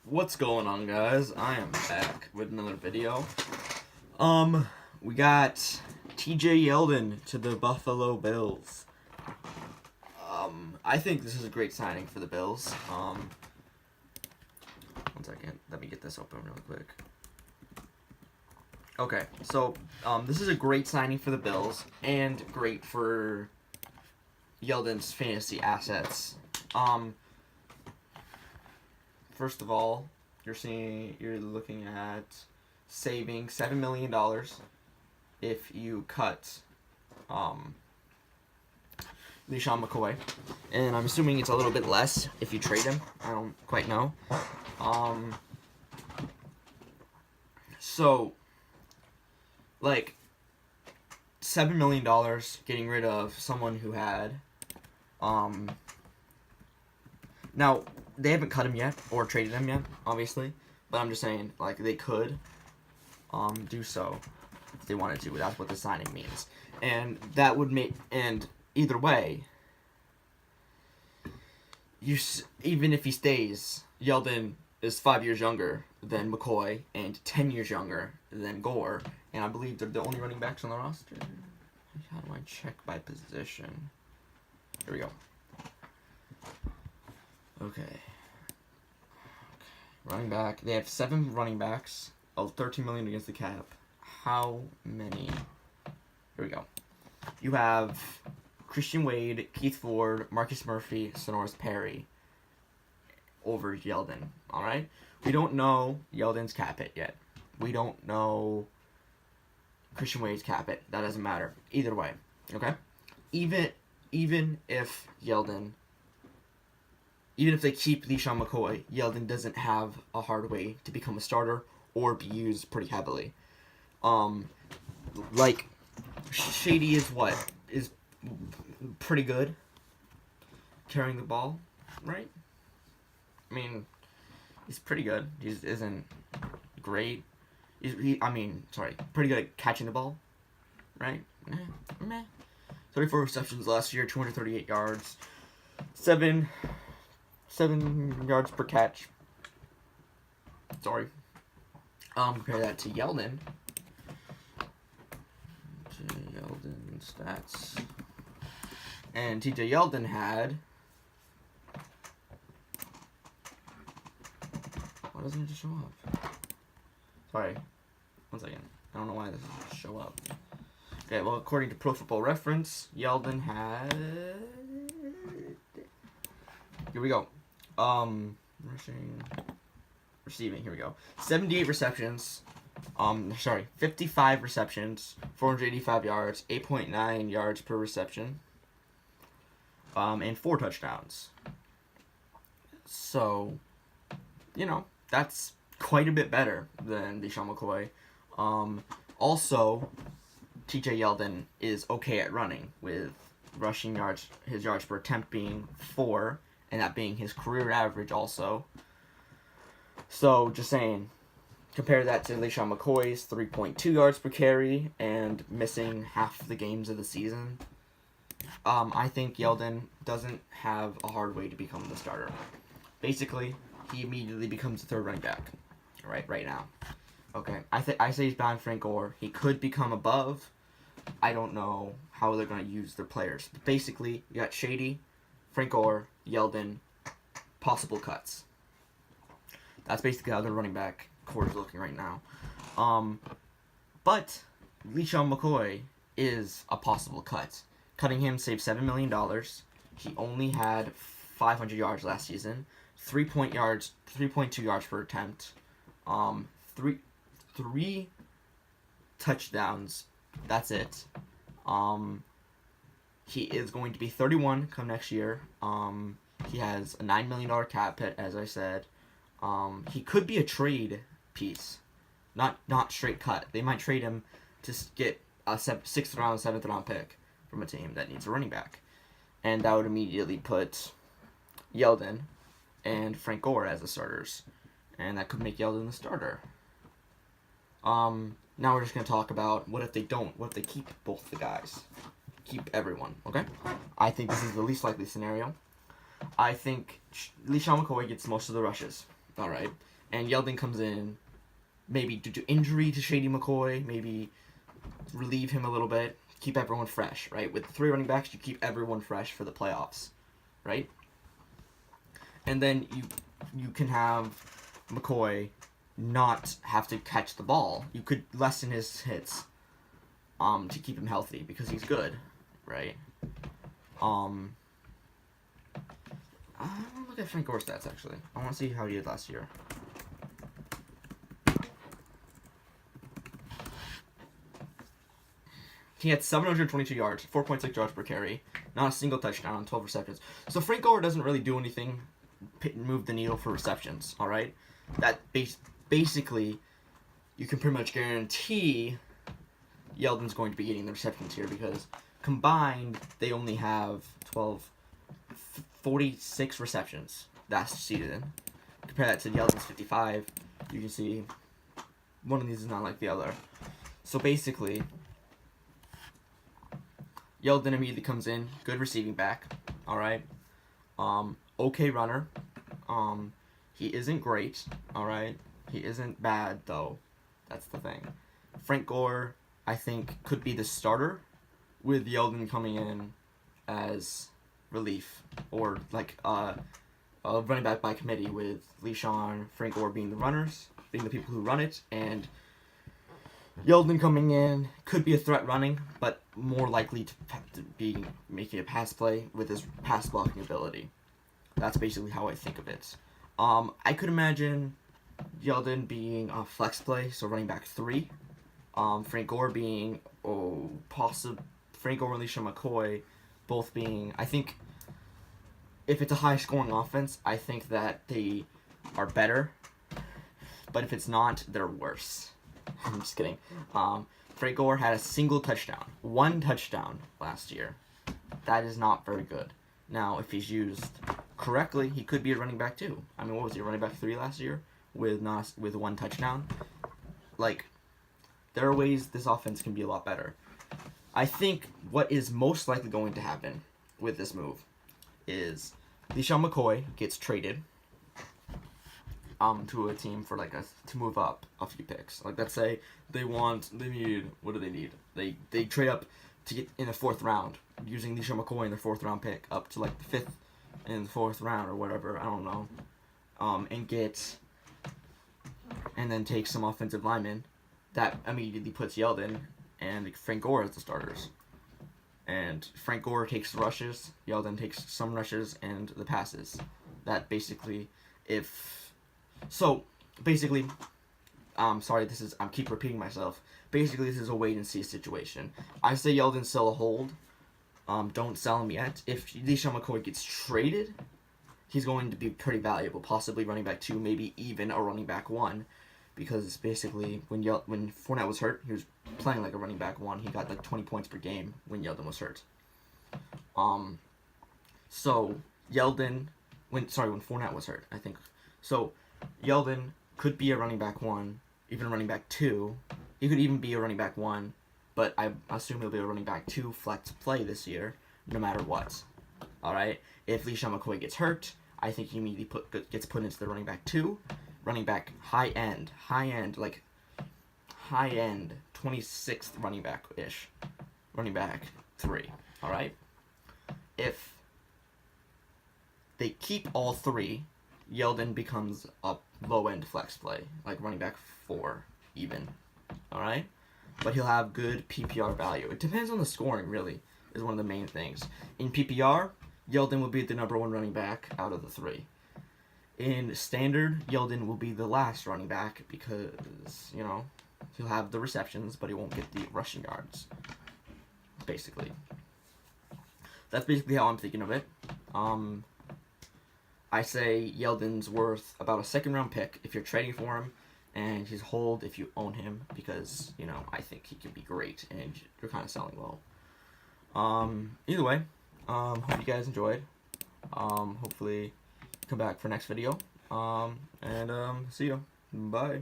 What's going on, guys? I am back with another video. We got TJ Yeldon to the Buffalo Bills. I think this is a great signing for the Bills. One second, let me get this open really quick. Okay, so this is a great signing for the Bills and great for Yeldon's fantasy assets. First of all, you're looking at saving $7 million if you cut LeSean McCoy, and I'm assuming it's a little bit less if you trade him. I don't quite know. So like $7 million getting rid of someone who had now they haven't cut him yet or traded him yet, obviously, but I'm just saying, like, they could do so if they wanted to. That's what the signing means, and that would make, and either way, even if he stays, Yeldon is 5 years younger than McCoy and 10 years younger than Gore, and I believe they're the only running backs on the roster. How do I check by position? Here we go. Okay. Running back. They have 7 running backs. Oh, $13 million against the cap. How many? Here we go. You have Christian Wade, Keith Ford, Marcus Murphy, Sonoris Perry over Yeldon. All right. We don't know Yeldon's cap hit yet. We don't know Christian Wade's cap hit. That doesn't matter. Either way. Okay. Even if Yeldon. Even if they keep LeSean McCoy, Yeldon doesn't have a hard way to become a starter or be used pretty heavily. Like, Shady is pretty good carrying the ball, right? I mean, he's pretty good. He isn't great. Pretty good at catching the ball, right? Meh. 34 receptions last year, 238 yards, 7 yards per catch. Sorry. Compare that to Yeldon. Yeldon stats. And TJ Yeldon had. Why doesn't it just show up? Sorry. One second. I don't know why this doesn't show up. Okay, well, according to Pro Football Reference, Yeldon had. Here we go. Receiving, here we go. 78 receptions. 55 receptions, 485 yards, 8.9 yards per reception. And 4 touchdowns. So, that's quite a bit better than LeSean McCoy. Also, TJ Yeldon is okay at running, with rushing yards, his yards per attempt being 4. And that being his career average also. So, just saying, compare that to LeSean McCoy's 3.2 yards per carry and missing half the games of the season. I think Yeldon doesn't have a hard way to become the starter. Basically, he immediately becomes the third running back right now. Okay, I say he's behind Frank Gore. He could become above. I don't know how they're going to use their players. But basically, you got Shady, Frank Gore, Yeldon, possible cuts. That's basically how their running back core is looking right now. But LeSean McCoy is a possible cut. Cutting him saves $7 million. He only had 500 yards last season, 3.2 yards per attempt, three touchdowns. That's it. He is going to be 31 come next year. He has a $9 million cap hit, as I said. He could be a trade piece, not straight cut. They might trade him to get a 6th round, 7th round pick from a team that needs a running back, and that would immediately put Yeldon and Frank Gore as the starters, and that could make Yeldon the starter. Now we're just gonna talk about what if they don't, what if they keep both the guys. Keep everyone, okay? I think this is the least likely scenario. I think LeSean McCoy gets most of the rushes. All right, and Yeldon comes in, maybe due to injury to Shady McCoy, maybe relieve him a little bit, keep everyone fresh, right? With 3 running backs, you keep everyone fresh for the playoffs, right? And then you can have McCoy not have to catch the ball. You could lessen his hits to keep him healthy because he's good, right? I want to look at Frank Gore's stats, actually. I want to see how he did last year. He had 722 yards, 4.6 yards per carry, not a single touchdown, 12 receptions. So Frank Gore doesn't really do anything, move the needle for receptions, all right? That basically, you can pretty much guarantee Yeldon's going to be getting the receptions here because combined, they only have 46 receptions last season. Compare that to Yeldon's 55, you can see one of these is not like the other. So basically, Yeldon immediately comes in, good receiving back, all right. Okay runner. He isn't great, all right. He isn't bad though. That's the thing. Frank Gore, I think, could be the starter, with Yeldon coming in as relief or like running back by committee, with Le'Shawn, Frank Gore being the runners, being the people who run it, and Yeldon coming in could be a threat running, but more likely to be making a pass play with his pass blocking ability. That's basically how I think of it. I could imagine Yeldon being a flex play, so running back 3. Frank Gore being Frank Gore and Le'Shawn McCoy both being, I think, if it's a high scoring offense, I think that they are better. But if it's not, they're worse. I'm just kidding. Frank Gore had a single touchdown. 1 touchdown last year. That is not very good. Now, if he's used correctly, he could be a running back too. I mean, what was he, running back 3 last year? With 1 touchdown? Like, there are ways this offense can be a lot better. I think what is most likely going to happen with this move is LeSean McCoy gets traded to a team for to move up a few picks. Like, let's say they need, what do they need? They trade up to get in the 4th round using LeSean McCoy in their 4th round pick up to like the 5th and the 4th round or whatever, I don't know. And then take some offensive linemen. That immediately puts Yeldon and Frank Gore as the starters. And Frank Gore takes the rushes, Yeldon takes some rushes and the passes. That basically, I keep repeating myself. Basically, this is a wait and see situation. I say Yeldon sell a hold. Don't sell him yet. If LeSean McCoy gets traded, he's going to be pretty valuable. Possibly running back 2, maybe even a running back 1. Because basically, when Fournette was hurt, he was playing like a running back 1. He got like 20 points per game when Yeldon was hurt. So Yeldon, when Fournette was hurt, I think. So Yeldon could be a running back 1, even a running back 2. He could even be a running back 1, but I assume he'll be a running back 2 flex play this year, no matter what. All right. If LeSean McCoy gets hurt, I think he immediately gets put into the running back 2. Running back high end, 26th running back-ish. Running back 3, all right? If they keep all 3, Yeldon becomes a low-end flex play, like running back 4 even, all right? But he'll have good PPR value. It depends on the scoring, really, is one of the main things. In PPR, Yeldon will be the number 1 running back out of the 3. In standard, Yeldon will be the last running back because, he'll have the receptions, but he won't get the rushing yards, basically. That's basically how I'm thinking of it. I say Yeldon's worth about a 2nd round pick if you're trading for him, and his hold if you own him because, I think he can be great, and you're kind of selling low. Either way, hope you guys enjoyed. Hopefully come back for next video. And see you. Bye.